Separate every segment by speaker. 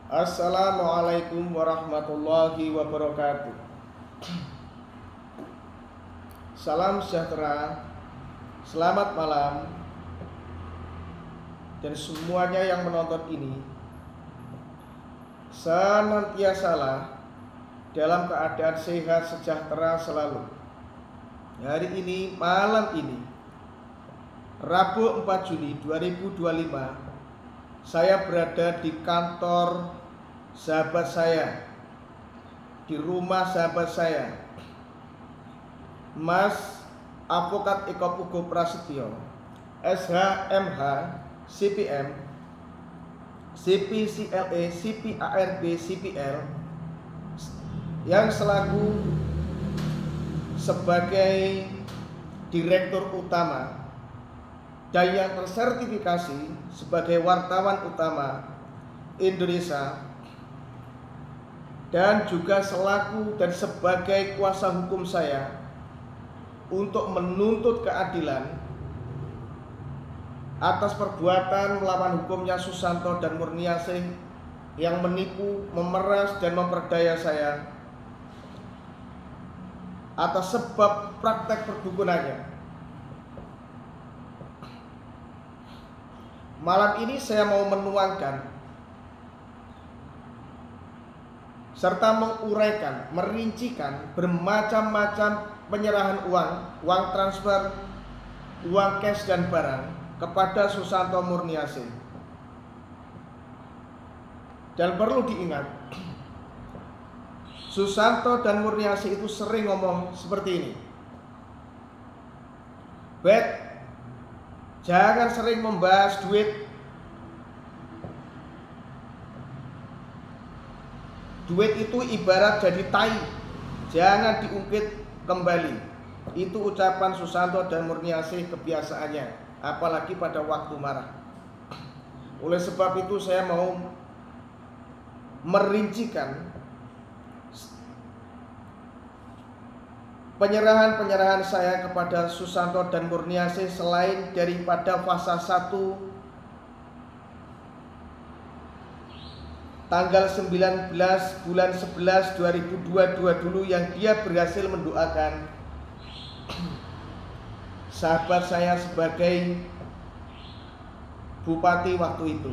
Speaker 1: Assalamualaikum warahmatullahi wabarakatuh. Salam sejahtera, selamat malam, dan semuanya yang menonton ini senantiasalah dalam keadaan sehat sejahtera selalu. Hari ini, malam ini, Rabu 4 Juni 2025, saya berada di kantor sahabat saya, di rumah sahabat saya, Mas Advokat Eko Pugo Prasetyo, SHMH, CPM, CPCLE, CPARB, CPL, yang selaku sebagai Direktur Utama dan yang tersertifikasi sebagai wartawan utama Indonesia, dan juga selaku dan sebagai kuasa hukum saya untuk menuntut keadilan atas perbuatan melawan hukumnya Susanto dan Murniasih yang menipu, memeras, dan memperdaya saya atas sebab praktek perdukunannya. Malam ini saya mau menuangkan serta menguraikan, merincikan bermacam-macam penyerahan uang transfer, uang cash dan barang kepada Susanto Murniasih. Dan perlu diingat, Susanto dan Murniasih itu sering ngomong seperti ini, Bet, jangan sering membahas duit. Duit itu ibarat jadi tai, jangan diungkit kembali. Itu ucapan Susanto dan Murniasih kebiasaannya, apalagi pada waktu marah. Oleh sebab itu saya mau merincikan penyerahan saya kepada Susanto dan Murniasih selain daripada fasa 1 tanggal 19 bulan 11 2022 dulu, yang dia berhasil mendoakan sahabat saya sebagai bupati waktu itu.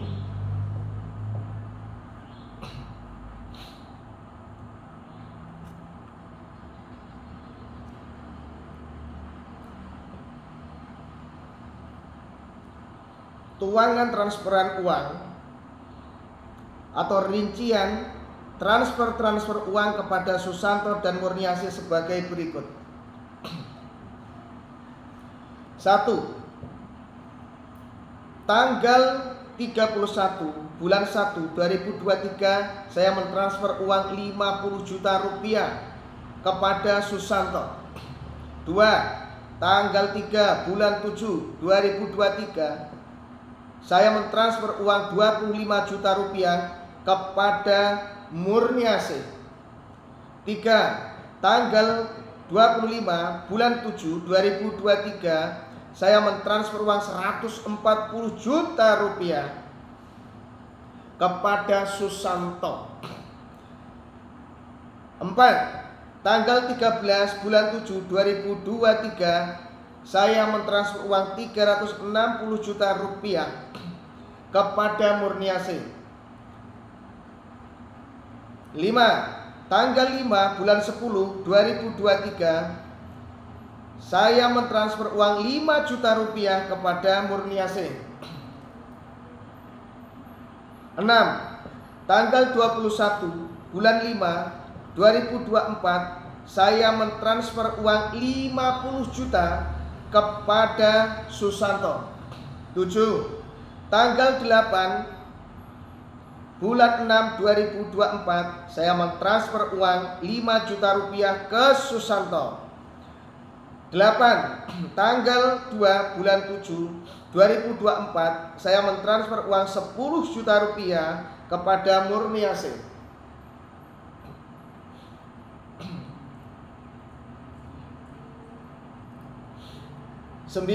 Speaker 1: Tuangan transferan uang atau rincian transfer uang kepada Susanto dan Murniasih sebagai berikut. 1. Tanggal 31 bulan 1 2023 saya mentransfer uang 50 juta rupiah kepada Susanto. 2. Tanggal 3 bulan 7 2023 saya mentransfer uang 25 juta rupiah kepada Murniasih. 3. Tanggal 25 bulan 7 2023 saya mentransfer uang 140 juta rupiah kepada Susanto. 4. Tanggal 13 bulan 7 2023 saya mentransfer uang 360 juta rupiah kepada Murniasih. 5. Tanggal 5 bulan 10 2023 saya mentransfer uang 5 juta rupiah kepada Murniasih. 6. Tanggal 21 bulan 5 2024 saya mentransfer uang 50 juta kepada Susanto. 7. Tanggal 8 bulan 6 2024 saya mentransfer uang 5 juta rupiah ke Susanto. 8. Tanggal 2 bulan 7 2024 saya mentransfer uang 10 juta rupiah kepada Murniasih. 9.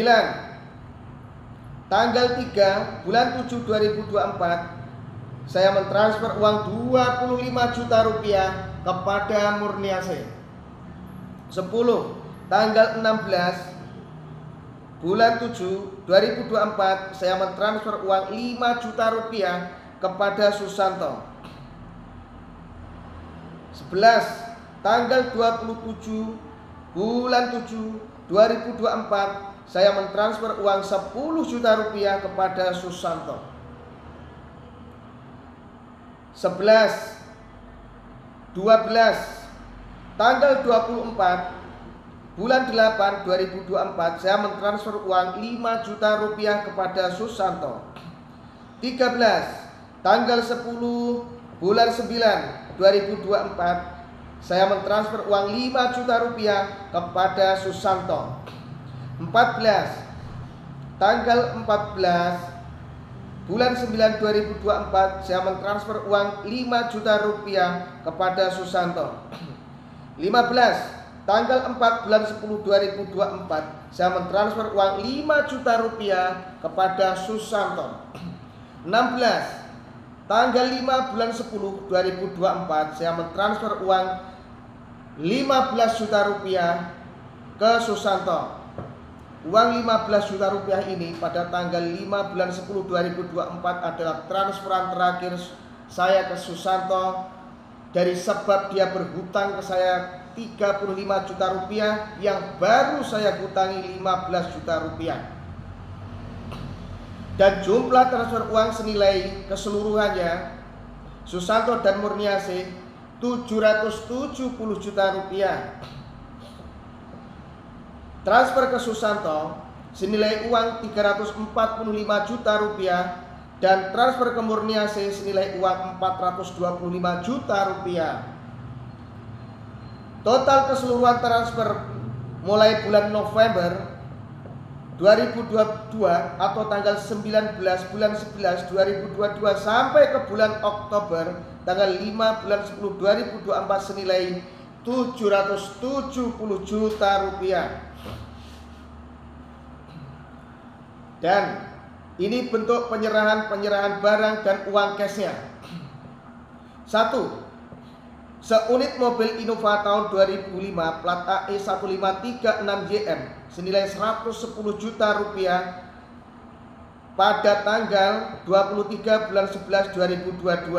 Speaker 1: Tanggal 3 bulan 7 2024 saya mentransfer uang 25 juta rupiah kepada Murniasih. 10. Tanggal 16 bulan 7 2024 saya mentransfer uang 5 juta rupiah kepada Susanto. 11. Tanggal 27 bulan 7 2024 saya mentransfer uang 10 juta rupiah kepada Susanto. 11. 12. Tanggal 24 bulan 8 2024 saya mentransfer uang 5 juta rupiah kepada Susanto. 13. Tanggal 10 bulan 9 2024 saya mentransfer uang 5 juta rupiah kepada Susanto. 14. Tanggal 14 bulan 9 2024 saya mentransfer uang 5 juta rupiah kepada Susanto. 15. Tanggal 4 bulan 10 2024 saya mentransfer uang 5 juta rupiah kepada Susanto. 16. Tanggal 5 bulan 10 2024 saya mentransfer uang 15 juta rupiah ke Susanto. Uang 15 juta rupiah ini pada tanggal 5 bulan 10 2024 adalah transferan terakhir saya ke Susanto dari sebab dia berhutang ke saya 35 juta rupiah yang baru saya hutangi 15 juta rupiah. Dan jumlah transfer uang senilai keseluruhannya Susanto dan Murniasih 770 juta rupiah. Transfer ke Susanto senilai uang 345 juta rupiah dan transfer ke Murniasih senilai uang 425 juta rupiah. Total keseluruhan transfer mulai bulan November 2022 atau tanggal 19 bulan 11 2022 sampai ke bulan Oktober tanggal 5 bulan 10 2024 senilai 770 juta rupiah. Dan ini bentuk penyerahan barang dan uang cashnya. 1. Seunit mobil Innova tahun 2005 plat AE 1536JM senilai 110 juta rupiah pada tanggal 23 bulan 11 2022.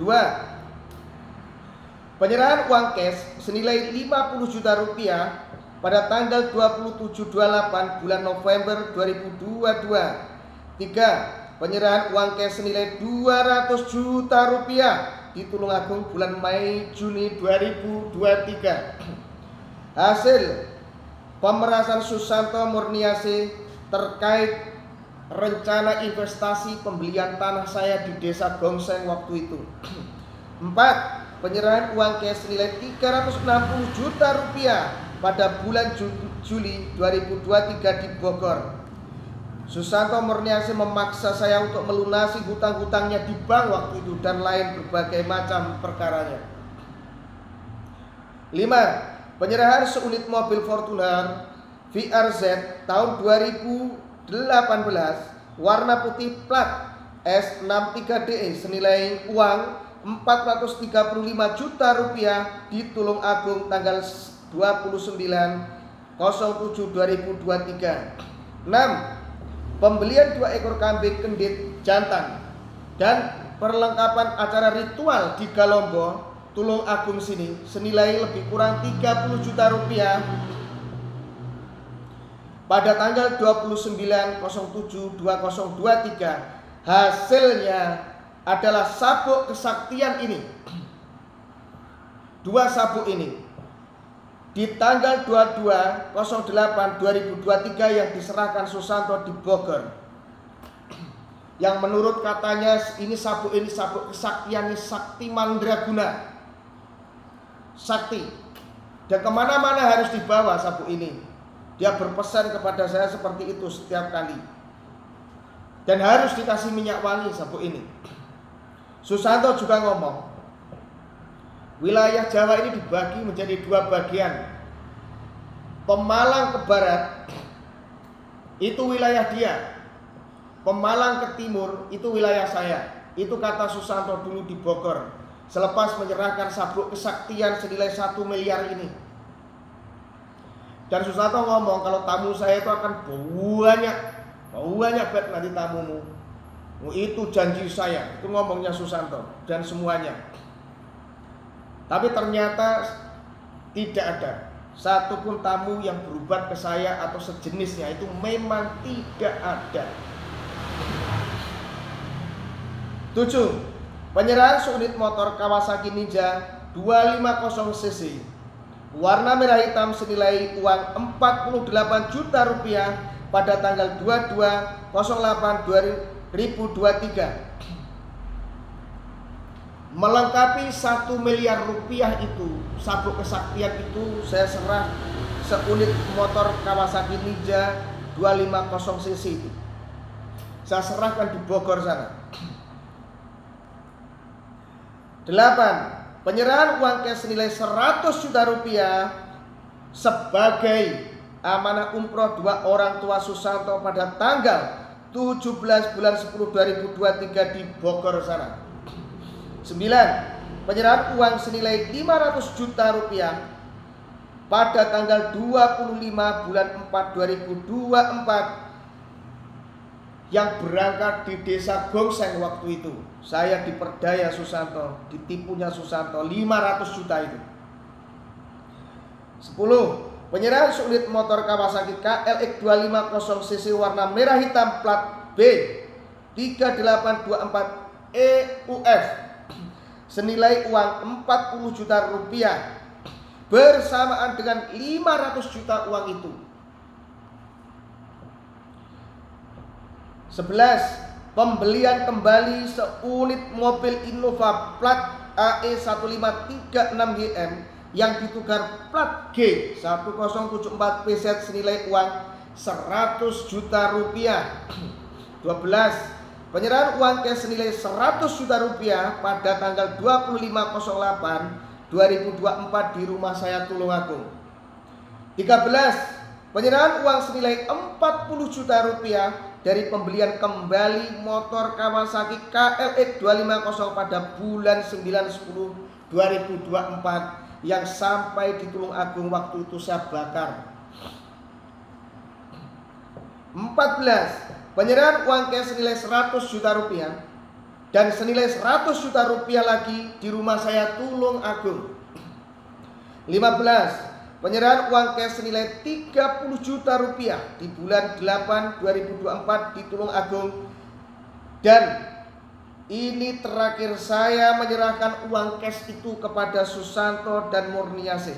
Speaker 1: 2. Penyerahan uang cash senilai 50 juta rupiah pada tanggal 27-28 bulan November 2022. 3. Penyerahan uang cash senilai 200 juta rupiah di Tulungagung bulan Mei Juni 2023. Hasil pemerasan Susanto Murniasih terkait rencana investasi pembelian tanah saya di Desa Gongseng waktu itu. 4. Penyerahan uang cash senilai 360 juta rupiah pada bulan Juli 2023 di Bogor. Susanto Murniasih memaksa saya untuk melunasi hutang-hutangnya di bank waktu itu dan lain berbagai macam perkaranya. 5. Penyerahan seunit mobil Fortuner VRZ tahun 2018 warna putih plat S63DE senilai uang 435 juta rupiah di Tulungagung tanggal 29/07/2023. 6. Pembelian 2 ekor kambing kendit jantan dan perlengkapan acara ritual di Galombo, Tulungagung sini senilai lebih kurang 30 juta rupiah pada tanggal 29/07/2023. Hasilnya adalah sabuk kesaktian ini. 2 sabuk ini di tanggal 22/08/2023 yang diserahkan Susanto di Bogor, yang menurut katanya ini sabuk kesaktian Sakti Mandraguna Sakti, dan kemana-mana harus dibawa sabuk ini. Dia berpesan kepada saya seperti itu setiap kali, dan harus dikasih minyak wangi sabuk ini. Susanto juga ngomong, wilayah Jawa ini dibagi menjadi 2 bagian. Pemalang ke barat itu wilayah dia, Pemalang ke timur itu wilayah saya. Itu kata Susanto dulu di Bogor. Selepas menyerahkan sabuk kesaktian senilai 1 miliar ini. Dan Susanto ngomong kalau tamu saya itu akan banyak bet nanti tamumu. Itu janji saya. Itu ngomongnya Susanto dan semuanya. Tapi ternyata tidak ada satupun tamu yang berobat ke saya atau sejenisnya. Itu memang tidak ada. 7. Penyerahan seunit motor Kawasaki Ninja 250cc warna merah hitam senilai uang 48 juta rupiah pada tanggal 22/08/2023. Melengkapi 1 miliar rupiah itu, sabuk kesaktian itu saya serah seunit motor Kawasaki Ninja 250cc itu. Saya serahkan di Bogor sana. 8. Penyerahan uang cash senilai 100 juta rupiah sebagai amanah umroh 2 orang tua Susanto pada tanggal 17 bulan 10 2023 di Bogor sana. 9. Penyerahan uang senilai 500 juta rupiah pada tanggal 25 bulan 4 2024 yang berangkat di desa Gongseng waktu itu. Saya diperdaya Susanto, ditipunya Susanto 500 juta itu. 10. Penyerahan seunit motor Kawasaki KLX 250cc warna merah hitam plat B 3824 EUF senilai uang 40 juta rupiah bersamaan dengan 500 juta uang itu. 11. Pembelian kembali seunit mobil Innova plat AE1536GM yang ditukar plat G 1074 PZ senilai uang 100 juta rupiah. 12. Penyerahan uang cash senilai 100 juta rupiah pada tanggal 25/08/2024 di rumah saya Tulungagung. 13. Penyerahan uang senilai 40 juta rupiah dari pembelian kembali motor Kawasaki KLX 250 pada bulan 9/10/2024 yang sampai di Tulungagung waktu itu saya bakar. 14. Penyerahan uang cash senilai 100 juta rupiah dan senilai 100 juta rupiah lagi di rumah saya Tulungagung. 15. Penyerahan uang cash senilai 30 juta rupiah di bulan 8 2024 di Tulungagung. Dan ini terakhir saya menyerahkan uang cash itu kepada Susanto dan Murniasih.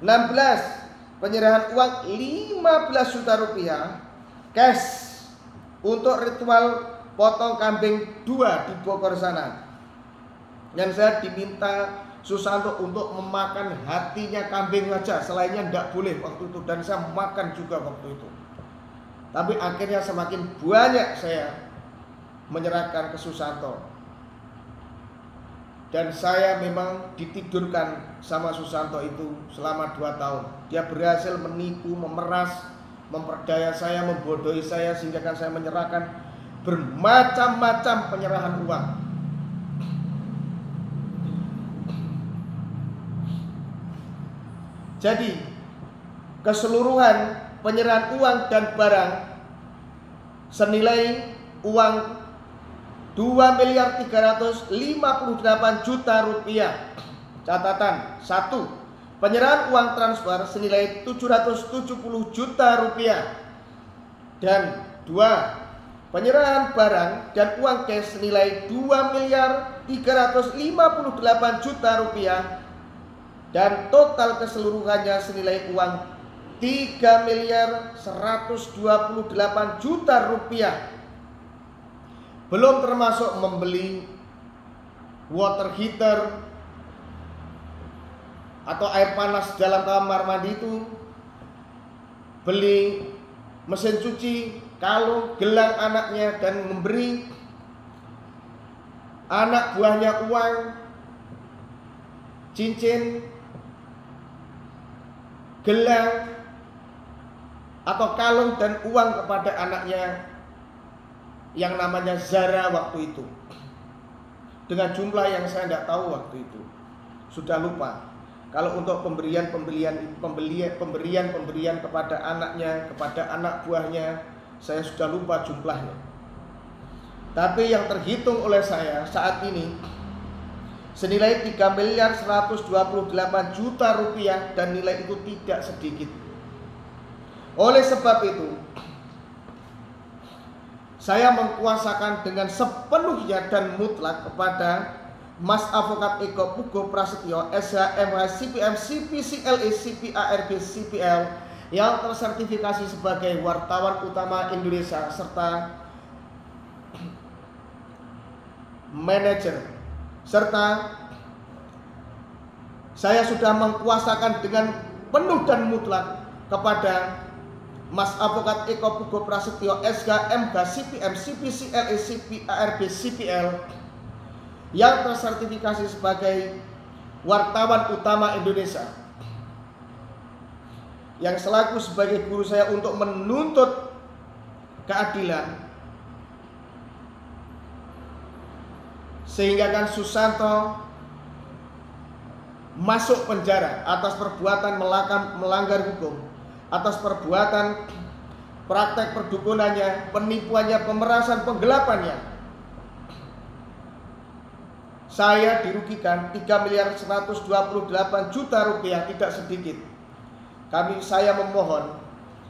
Speaker 1: 16. Penyerahan uang 15 juta rupiah cash untuk ritual potong kambing 2 di Bogor sana. Dan saya diminta Susanto untuk memakan hatinya kambing saja, selainnya tidak boleh waktu itu, dan saya makan juga waktu itu. Tapi akhirnya semakin banyak saya menyerahkan ke Susanto. Dan saya memang ditidurkan sama Susanto itu selama 2 tahun. Dia berhasil menipu, memeras, memperdaya saya, membodohi saya, sehingga kan saya menyerahkan bermacam-macam penyerahan uang. Jadi keseluruhan penyerahan uang dan barang senilai uang 2.358 juta rupiah. Catatan 1. Penyerahan uang transfer senilai 770 juta rupiah. Dan 2. Penyerahan barang dan uang cash senilai 2.358 juta rupiah. Dan total keseluruhannya senilai uang 3.128 juta rupiah. Belum termasuk membeli water heater atau air panas dalam kamar mandi itu, beli mesin cuci, kalung, gelang anaknya, dan memberi anak buahnya uang, cincin, gelang atau kalung dan uang kepada anaknya yang namanya Zara waktu itu, dengan jumlah yang saya tidak tahu waktu itu, sudah lupa. Kalau untuk pemberian kepada anaknya, kepada anak buahnya, saya sudah lupa jumlahnya. Tapi yang terhitung oleh saya saat ini senilai 3.128 juta rupiah, dan nilai itu tidak sedikit. Oleh sebab itu, saya mengkuasakan dengan sepenuhnya dan mutlak kepada Mas Advokat Eko Pugo Prasetyo, SH, MH, CPM, CPCLE, CPARB, CPL yang tersertifikasi sebagai wartawan utama Indonesia serta manajer, serta saya sudah mengkuasakan dengan penuh dan mutlak kepada Mas Advokat Eko Pugo Prasetyo, SH, MH, CPM, CPCLE, CPARB, CPL yang tersertifikasi sebagai wartawan utama Indonesia, yang selaku sebagai guru saya untuk menuntut keadilan, sehingga kan Susanto masuk penjara atas perbuatan melanggar hukum, atas perbuatan praktek perdukunannya, penipuannya, pemerasan, penggelapannya. Saya dirugikan 3.128 juta rupiah, tidak sedikit. Saya memohon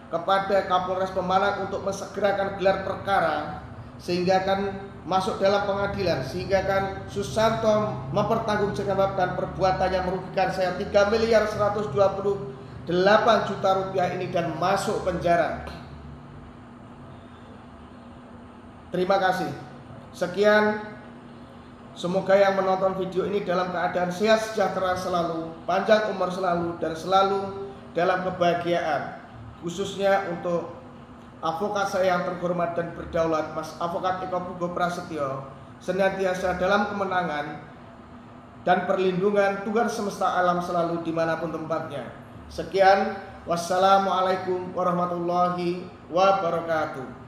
Speaker 1: kepada Kapolres Pemalang untuk mensegerakan gelar perkara sehingga kan masuk dalam pengadilan, sehingga kan Susanto mempertanggungjawabkan perbuatannya merugikan saya 3.128 juta rupiah ini dan masuk penjara. Terima kasih. Sekian. Semoga yang menonton video ini dalam keadaan sehat sejahtera selalu, panjang umur selalu, dan selalu dalam kebahagiaan. Khususnya untuk advokat saya yang terhormat dan berdaulat, Mas Advokat Eko Pugo Prasetyo, senantiasa dalam kemenangan dan perlindungan Tuhan semesta alam selalu dimanapun tempatnya. Sekian, wassalamualaikum warahmatullahi wabarakatuh.